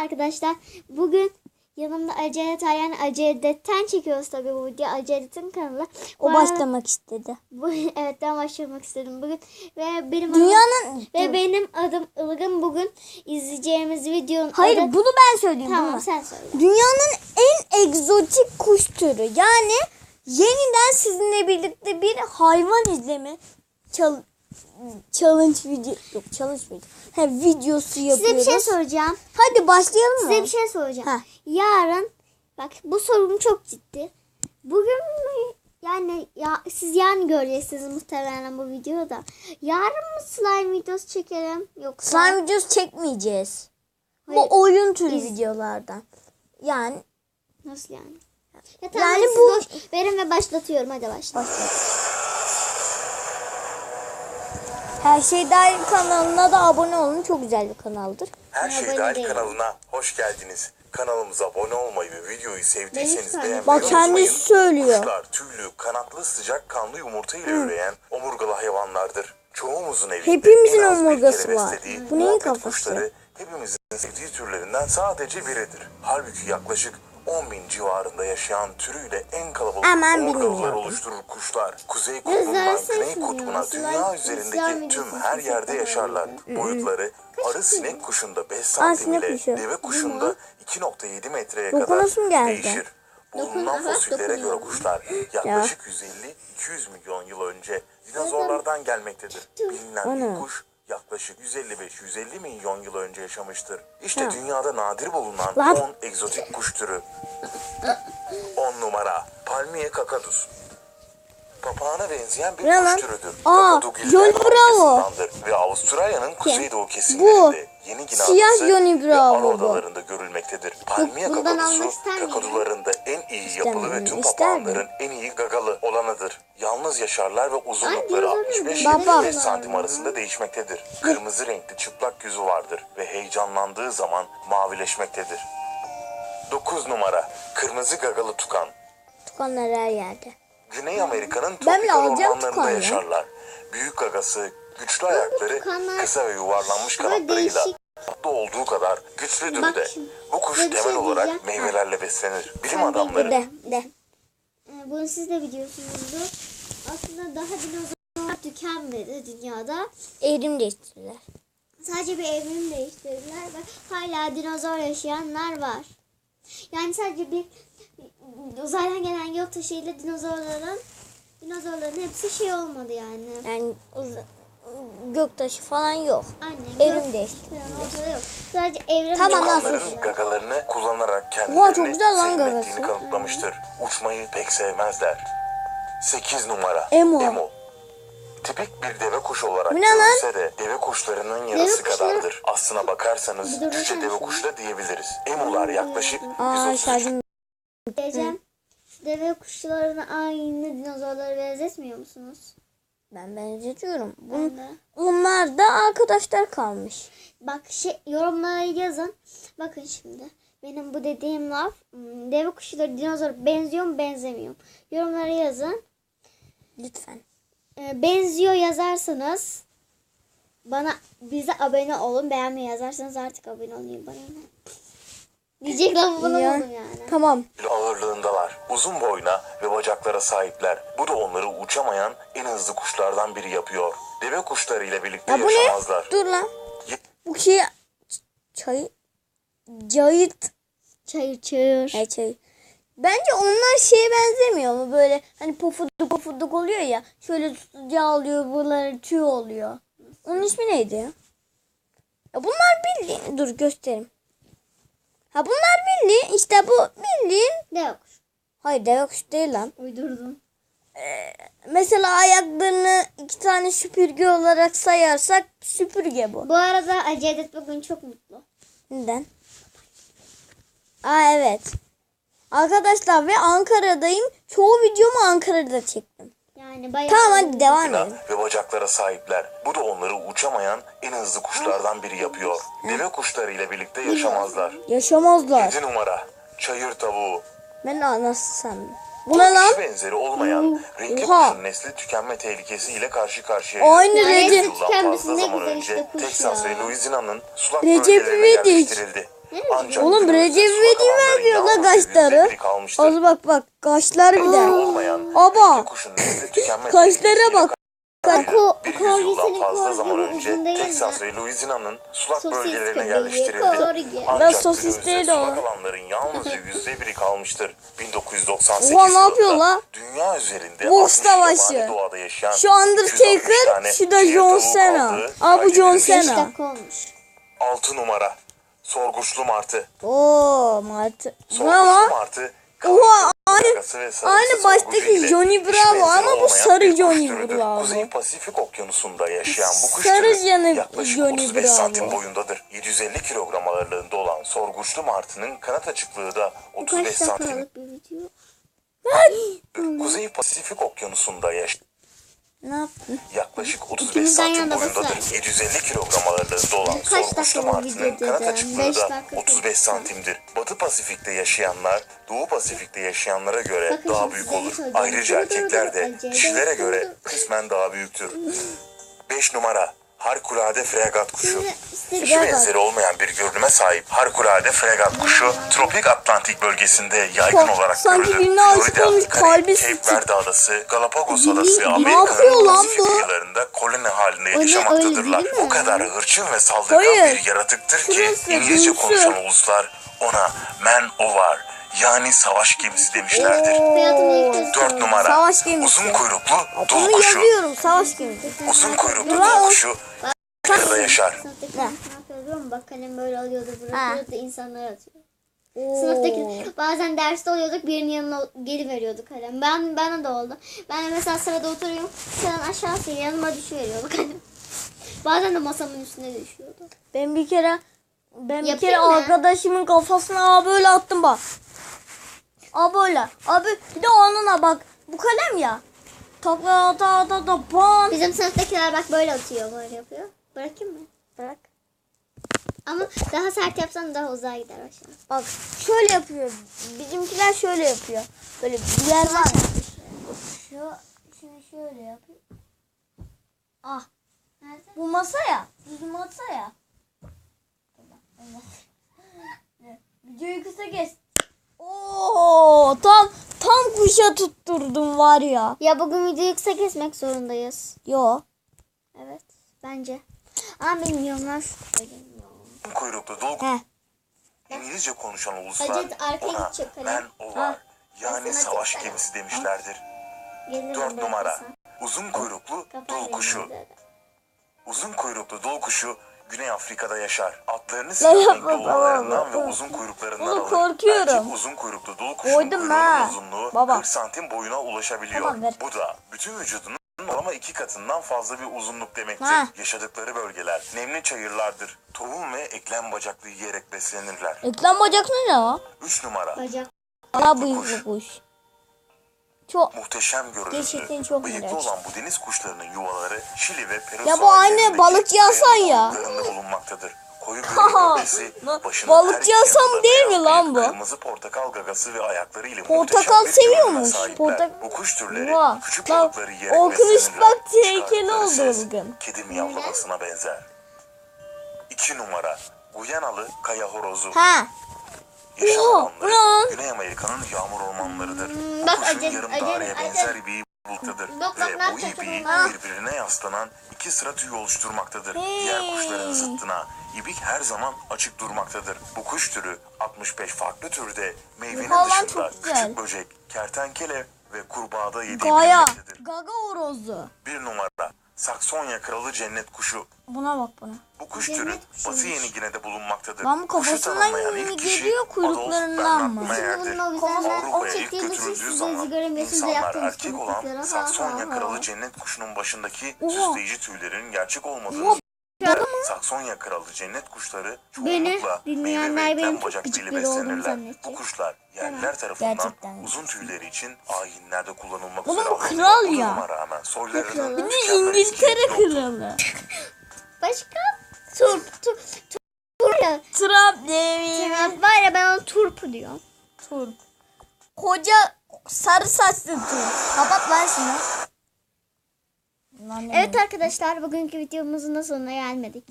Arkadaşlar bugün yanımda Acedet Ayhan, Acedet'ten çekiyoruz tabii bu video. Acedet'in kanalı. O başlamak istedi. Evet, ben başlamak istedim bugün ve benim adım Ilgın. Bugün izleyeceğimiz videonun adı... Bunu ben söyleyeyim. Tamam, sen söyle. Dünyanın en egzotik kuş türü. Yani yeniden sizinle birlikte bir hayvan izleme challenge videosu yapıyoruz. Size bir şey soracağım. Hadi başlayalım mı? Size bir şey soracağım. Yarın, bak bu sorum çok ciddi. Bugün siz yarın göreceksiniz muhtemelen bu videoda. Yarın mı slime videosu çekelim yoksa? Slime videosu çekmeyeceğiz. Hayır. Bu oyun türü videolardan. Yani nasıl yani? Ya tamam, yani bu verin ve başlatıyorum. Hadi başla. Her Şey Dahil kanalına da abone olun. Çok güzel bir kanaldır. Her Şey Dahil kanalına hoş geldiniz. Kanalımıza abone olmayı ve videoyu sevdiyseniz beğenmeyi Bak unutmayın. kendisi söylüyor. Kuşlar tüylü, kanatlı, sıcak kanlı yumurta ile üreyen omurgalı hayvanlardır. Çoğumuzun evinde Hepimizin en az bir omurgası kere var. beslediği Bu neyin muhabbet kafası? kuşları hepimizin sevdiği türlerinden sadece biridir. Halbuki yaklaşık 10.000 civarında yaşayan türüyle en kalabalık omurgalılar oluşturur kuşlar. Kuzey kutbundan Güney kutbuna dünya üzerindeki tüm her yerde yaşarlar. Boyutları arı sinek kuşunda 5 santim ile deve kuşunda 2.7 metreye kadar değişir. Bulunan fosillere göre kuşlar yaklaşık 150-200 milyon yıl önce dinozorlardan gelmektedir. Bilinen bir kuş yaklaşık 155-150 milyon yıl önce yaşamıştır. İşte dünyada nadir bulunan 10 egzotik kuş türü. 10 numara Palmiye kakadus. Papağana benzeyen bir kuş türüdür. Kakadugiller bölgesindendir ve Avustralya'nın kuzeydoğu kesimlerinde, Yeni Gine ve Aru adalarında görülmektedir. Palmiye kakadusu kakadularında en iyi yapılı ve tüm papağanların en iyi gagalı olanıdır. Yalnız yaşarlar ve uzunlukları 65-75 santim arasında değişmektedir. Kırmızı renkli çıplak yüzü vardır ve heyecanlandığı zaman mavileşmektedir. 9 numara Kırmızı gagalı tukan. Tukanlar her yerde. Güney Amerika'nın tropikal ormanlarında yaşarlar. Büyük gagası, güçlü ayakları, kısa ve yuvarlanmış kanatlarıyla tatlı olduğu kadar güçlüdür de. Bu kuş temel olarak meyvelerle beslenir. Bilim adamları... Bunu siz de biliyorsunuzdur. Aslında daha dinozorlar tükenmedi dünyada. Evrim değiştirdiler. Sadece bir evrim değiştirdiler ve hala dinozor yaşayanlar var. Yani sadece bir uzaydan gelen gök taşıyla dinozorların hepsi şey olmadı yani. Yani göktaşı falan yok. Aynen. Evrim değişti. Yok. Sadece evrim Tukanların gagalarını kullanarak kendilerini serinlettiğini kanıtlamıştır. Uçmayı pek sevmezler. 8 numara Emo. Tipik bir deve kuşu olarak görülse de deve kuşlarının yarısı kadardır. Aslına bakarsanız cüce deve kuşu da diyebiliriz. Emolar yaklaşık 133 deve kuşlarına aynı dinozorlara benzetmiyor musunuz? Ben benzetiyorum. Onlar da arkadaşlar kalmış. Bak yorumlara yazın. Bakın şimdi. Benim bu dediğim laf deve kuşları dinozor benziyor mu benzemiyor mu? Yorumlara yazın. Lütfen. Benziyor yazarsanız bize abone olun. Beğenmeyi yazarsanız artık abone olmayı bana. Diyecek lafı bulamadım yani. Tamam. Ağırlığındalar. Uzun boyuna ve bacaklara sahipler. Bu da onları uçamayan en hızlı kuşlardan biri yapıyor. Deve kuşları ile birlikte yaşamazlar. Dur lan. Bu şey cayırt. Çayır. Bence onlar şeye benzemiyor mu? Böyle hani pofuduk oluyor ya. Şöyle tutunca alıyor, buraları tüy oluyor. Onun ismi neydi ya? Bunlar bildiğin. Dur göstereyim. Bunlar bildiğin. İşte bu bildiğin. Deve kuş. Hayır deve kuş değil lan. Uydurdum. Mesela ayaklarını 2 tane süpürge olarak sayarsak süpürge bu. Bu arada Acedet bugün çok mutlu. Neden? Evet. Arkadaşlar ve Ankara'dayım. Çoğu videomu Ankara'da çektim. Yani bayağı. Tamam hadi devam edelim. Ve bacaklara sahipler. Bu da onları uçamayan en hızlı kuşlardan biri yapıyor. Deve kuşları ile birlikte yaşamazlar. Yaşamazlar. 7 numara Çayır tavuğu. Ben nasıl sandım? Bu ne lan? Eş benzeri olmayan renkli kuşun nesli tükenme tehlikesi ile karşı karşıya. Aynı Recep Recep. yıldan fazla zaman önce Texas ve Louisiana'nın sulak Recep bölgelerine İvedik. yerleştirildi. Ancak Oğlum günümüzde Recep sulak İvedik alanların veriyor la yalnızca kaşları. %1'i kalmıştır. Az bak kaşlar bir de. Olmayan Aba renkli kuşun nesli tükenme kaşlara tehlikesiyle bak. bir yüzyıldan Korgisinin fazla zaman korkumu önce uzun değil Texas mi? ve Louisiana'nın sulak Sosis bölgelerine köpeği, yerleştirildi. korgi. Ancak sosis günümüzde değil o. sulak alanların yalnızca %1'i kalmıştır. 1998 Oha, ne yapıyor yılında la? dünya üzerinde Boks 60 yabani savaşı. doğada yaşayan Şu 260 Undertaker, tane şu da çiğ John tavuğu Cena. kaldığı Aa, bu John kaydedilmiş. 5 Cena. dakika olmuş. 6 numara Sorguçlu martı. Oo Martı. Bu ne Sorguçlu lan? martı Oha, aynı baştaki Johnny Bravo ama bu sarı Johnny Bravo. Kuzey Pasifik Okyanusu'nda yaşayan bu kuş Sarı türü Johnny yaklaşık Bravo. 35 santim boyundadır. 750 kilogram ağırlığında olan sorguçlu martının kanat açıklığı da Bu 35 kaç santim. dakikalık bir video? Kuzey Pasifik Okyanusu'nda Ne yaptın? yaklaşık 35 İkimizden santim yana boyundadır. basar. 750 kilogram ağırlığında olan Bu kaç sorguçlu dakikalık martının video kanat dedim? açıklığı 5 da dakika 35 santimdir. Batı Pasifik'te yaşayanlar Doğu Pasifik'te yaşayanlara göre Bakın daha şimdi büyük size olur. söyleyeceğim. Ayrıca erkekler de Acele dişilere göre dur. kısmen daha büyüktür. 5 numara Harikulade fregat kuşu. Şimdi Eşi size benzeri olmayan bir görünüme sahip harikulade fregat kuşu tropik Atlantik bölgesinde yaygın olarak sanki görülür. birine aşık Florida, olmuş, kalbi Cape sıçık. Verde adası, Galapagos Ne adası, yapıyor Amerika'nın lan Pasifik bu? kıyılarında koloni halinde öyle yaşamaktadırlar. değil mi? O kadar hırçın ve saldırgan Hayır. bir yaratıktır ki Şurası, İngilizce duyusu. konuşan uluslar ona man o var yani savaş gemisi demişlerdir. hayatımda ilk kez 4 numara Savaş gemisi. uzun kuyruklu dul Bunu kuşu. yazıyorum savaş gemisi. Uzun kuyruklu Bravo. dul kuşu Afrika'da yaşar. Sınıftaki ne yapıyor biliyor musun? Bak kalem böyle alıyordu Ha. bırakıyordu insanlara atıyor. Sınıftaki bazen derste oluyorduk birinin yanına geri veriyordu kalem. Bana da oldu. Ben de mesela sırada oturuyorum. Sıradan aşağısı yanıma düşüveriyordu kalem. Bazen de masamın üstüne düşüyordu. Ben bir kere Yapayım mı? arkadaşımın kafasına böyle attım bak. Böyle. Abi bir de onunla bak. Bu kalem ya. Takla ta ban. Bizim sınıftakiler bak böyle atıyor böyle yapıyor. Bırakayım mı? Bırak. Ama daha sert yapsan daha uzağa gider aşağı. Bak şöyle yapıyor. Bizimkiler şöyle yapıyor. Böyle bir yer var. Şimdi şöyle yapıyor. Ah. Nerede? Bu masa ya. Bizim masa ya. Videoyu kısa kes. Oo, tam kuşa tutturdum var ya. Ya bugün videoyu kısa kesmek zorundayız. Yo. Evet. Bence. Ama bilmiyorum lan. Kuyruklu dul He. İngilizce konuşan uluslar Hacet arkaya ona gidecek kalem. man o var yani Ben sana savaş tekrar- gemisi demişlerdir. Gelirim 4 ben numara kısa. uzun kuyruklu Kafayla dul kuşu. gidiyor. Uzun kuyruklu dul kuşu Güney Afrika'da yaşar. Atlarını La siyah renkli yapma, ovalarından ve baba. uzun kuyruklarından Oğlum, alır. korkuyorum. Erkek uzun kuyruklu dul kuşun Koydum kuyruğunun ha. uzunluğu Baba. 40 santim boyuna ulaşabiliyor. Tamam, ver. Bu da bütün vücudunun ortalama 2 katından fazla bir uzunluk demektir. Ha. Yaşadıkları bölgeler nemli çayırlardır. Tohum ve eklem bacaklı yiyerek beslenirler. Eklem bacak ne ya? 3 numara Bacak. Ala bıyıklı kuş. Çok. muhteşem Gerçekten görünümlü. çok Bıyıklı iğrenç. olan bu deniz kuşlarının yuvaları Şili ve Peru Ya bu aynı sahillerindeki balıkçı Hasan kayalık ya. bulutlarında bulunmaktadır. Koyu Haha, gri gövdesi, başının balıkçı her iki Hasan yanında değil mi beyaz lan bir bu? Kırmızı portakal gagası ve ayakları ile Portakal muhteşem bir görünüme seviyormuş. sahipler. Bu kuş türleri Vay. küçük Lan, balıkları yiyerek Orkun beslenirler. Işbak tehlikeli Çıkardıkları oldu ses, bugün. kedi miyavlamasına benzer. 2 numara Guyanalı kaya horozu. Ha. Yaşam Oo, alanları ulan. Güney Amerika'nın yağmur ormanlarıdır. Bu bak kuşun acele- yarım acele- daireye acele- benzer ibiği bulutadır. Bak, ne Ve bu yapacak ibiği bunlar? birbirine yaslanan iki sıra tüy oluşturmaktadır. Hey. Diğer kuşların zıttına ibik her zaman açık durmaktadır. Bu kuş türü 65 farklı türde meyvenin Oha lan, dışında çok güzel. küçük böcek, kertenkele ve kurbağada yediği Gaya. bilinmektedir. Gaga horozu. 1 numara Saksonya kralı cennet kuşu. Buna bak buna. Bu kuş Cennet türü kuşuymuş. Batı Yeni Gine'de bulunmaktadır. Lan bu Kuşu kafasından tanımlayan mı ilk kişi geliyor, kuyruklarından Adolf mı? Bernard Mayer'dir. Bunun o yüzden ben o Avrupa'ya ilk çektiğim için götürüldüğü siz zaman bizi göremiyorsunuz da insanlar yaptığınız erkek olan köpekleri. Ha, Saksonya ha, ha. kralı cennet kuşunun başındaki Oha. süsleyici tüylerin gerçek olmadığını Oha. Saksonya kralı cennet kuşları Beni çoğunlukla meyve dinleyenler ve benim eklem çok bacaklığıyla küçük biri olduğumu beslenirler. zannedecek. Bu kuşlar yerliler tarafından Gerçekten. uzun tüyleri için ayinlerde kullanılmak Oğlum üzere bu alınıyor. kral Bu ya. duruma rağmen soylarının Bir de tükenmez İngiltere etkisi yoktur. kralı. Başka? Tur ya. Trump devi. Trump var ya ben ona turpu diyorum. Turp. Koca sarı saçlı turp. Kapat lan şunu. Lan ne Evet arkadaşlar bugünkü videomuzun da sonuna gelmedik.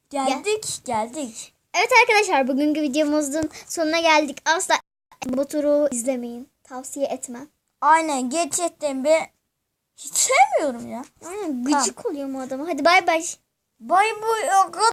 Geldik. Evet arkadaşlar, bugünkü videomuzun sonuna geldik. Asla bu turu izlemeyin. Tavsiye etmem. Aynen, gerçekten ben hiç sevmiyorum ya. Aynen, gıcık oluyor mu adama. Hadi bay bay. Bay bay.